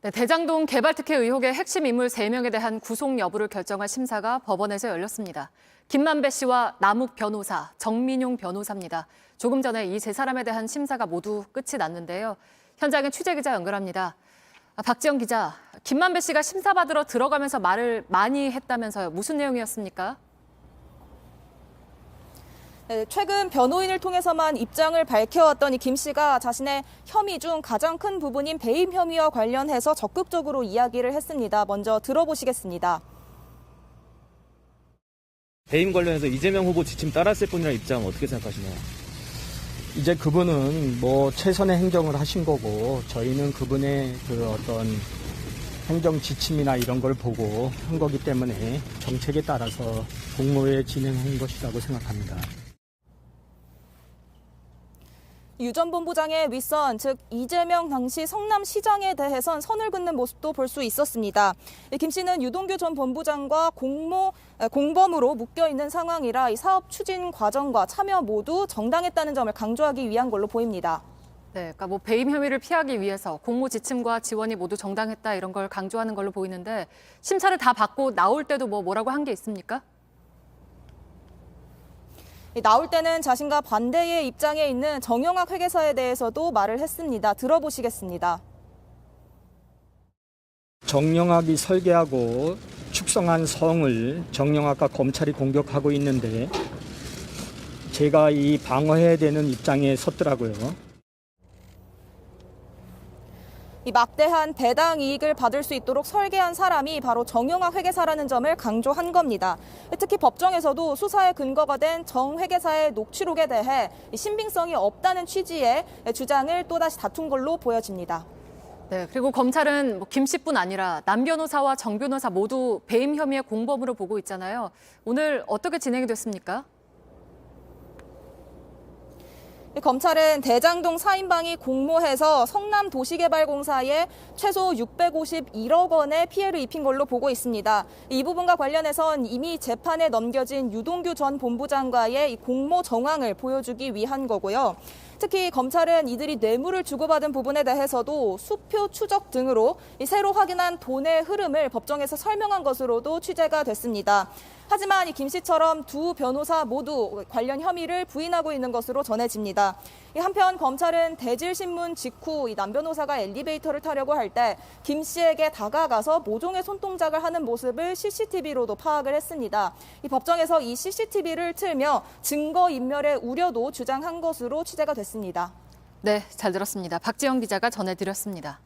네, 대장동 개발특혜 의혹의 핵심 인물 3명에 대한 구속 여부를 결정할 심사가 법원에서 열렸습니다. 김만배 씨와 남욱 변호사, 정민용 변호사입니다. 조금 전에 이 세 사람에 대한 심사가 모두 끝이 났는데요. 현장에 취재기자 연결합니다. 박지영 기자, 김만배 씨가 심사받으러 들어가면서 말을 많이 했다면서요. 무슨 내용이었습니까? 네, 최근 변호인을 통해서만 입장을 밝혀왔던 이 김 씨가 자신의 혐의 중 가장 큰 부분인 배임 혐의와 관련해서 적극적으로 이야기를 했습니다. 먼저 들어보시겠습니다. 배임 관련해서 이재명 후보 지침 따랐을 뿐이라 입장 어떻게 생각하시나요? 이제 그분은 최선의 행정을 하신 거고 저희는 그분의 어떤 행정 지침이나 이런 걸 보고 한 거기 때문에 정책에 따라서 공모에 진행한 것이라고 생각합니다. 유 전 본부장의 윗선, 즉 이재명 당시 성남시장에 대해선 선을 긋는 모습도 볼 수 있었습니다. 김 씨는 유동규 전 본부장과 공범으로 묶여있는 상황이라 이 사업 추진 과정과 참여 모두 정당했다는 점을 강조하기 위한 걸로 보입니다. 네, 그러니까 배임 혐의를 피하기 위해서 공모 지침과 지원이 모두 정당했다 이런 걸 강조하는 걸로 보이는데 심사를 다 받고 나올 때도 뭐라고 한 게 있습니까? 나올 때는 자신과 반대의 입장에 있는 정영학 회계사에 대해서도 말을 했습니다. 들어보시겠습니다. 정영학이 설계하고 축성한 성을 정영학과 검찰이 공격하고 있는데 제가 이 방어해야 되는 입장에 섰더라고요. 이 막대한 배당 이익을 받을 수 있도록 설계한 사람이 바로 정영학 회계사라는 점을 강조한 겁니다. 특히 법정에서도 수사의 근거가 된 정 회계사의 녹취록에 대해 신빙성이 없다는 취지의 주장을 또다시 다툰 걸로 보여집니다. 네, 그리고 검찰은 김 씨뿐 아니라 남 변호사와 정 변호사 모두 배임 혐의의 공범으로 보고 있잖아요. 오늘 어떻게 진행이 됐습니까? 검찰은 대장동 4인방이 공모해서 성남도시개발공사에 최소 651억 원의 피해를 입힌 걸로 보고 있습니다. 이 부분과 관련해선 이미 재판에 넘겨진 유동규 전 본부장과의 공모 정황을 보여주기 위한 거고요. 특히 검찰은 이들이 뇌물을 주고받은 부분에 대해서도 수표 추적 등으로 새로 확인한 돈의 흐름을 법정에서 설명한 것으로도 취재가 됐습니다. 하지만 김 씨처럼 두 변호사 모두 관련 혐의를 부인하고 있는 것으로 전해집니다. 한편 검찰은 대질신문 직후 남 변호사가 엘리베이터를 타려고 할 때 김 씨에게 다가가서 모종의 손동작을 하는 모습을 CCTV로도 파악을 했습니다. 법정에서 이 CCTV를 틀며 증거인멸의 우려도 주장한 것으로 취재가 됐습니다. 네, 잘 들었습니다. 박지영 기자가 전해드렸습니다.